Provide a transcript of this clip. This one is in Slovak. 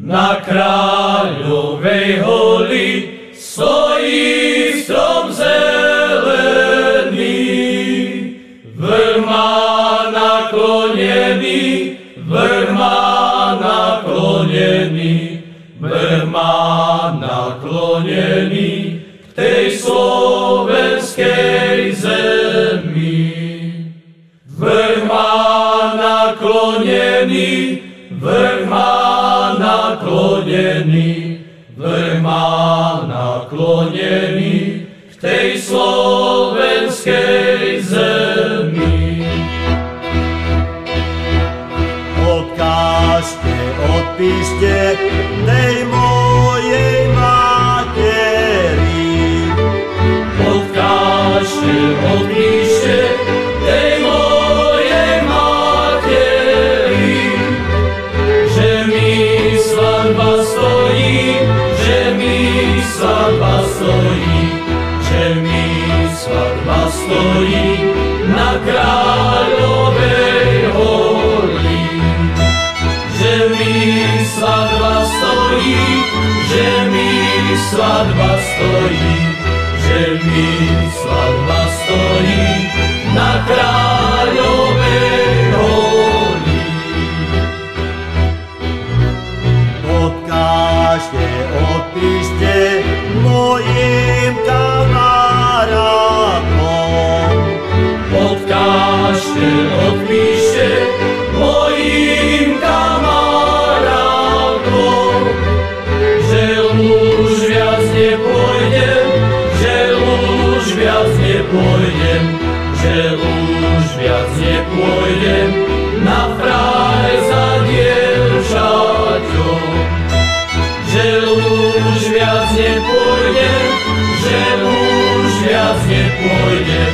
Na Kráľovej holi stojí strom zelený, vrch má naklonený, vrch má naklonený, vrch má naklonený k tej slovenskej zemi. Vrch má naklonený, vrch má naklonený, vrch má naklonený k tej slovenskej zemi. Odkážte, odpíšte tej mojej materi. Odkážte, odpíšte tej mojej materi, že mi svadba stojí, že mi svadba stojí, že mi svadba stojí na Kráľovej holi. Že mi svadba stojí, že mi svadba stojí, že mi svadba stojí na Kráľovej holi. Odkážte, odpíšte mojim kamarátom. Odkážte, odpíšte mojim kamarátom, že už viac nepôjdem, že už viac nepôjdem, že už viac nepôjdem na fraj za dievčaťom. Že už viac nepôjdem, že už viac nepôjdem,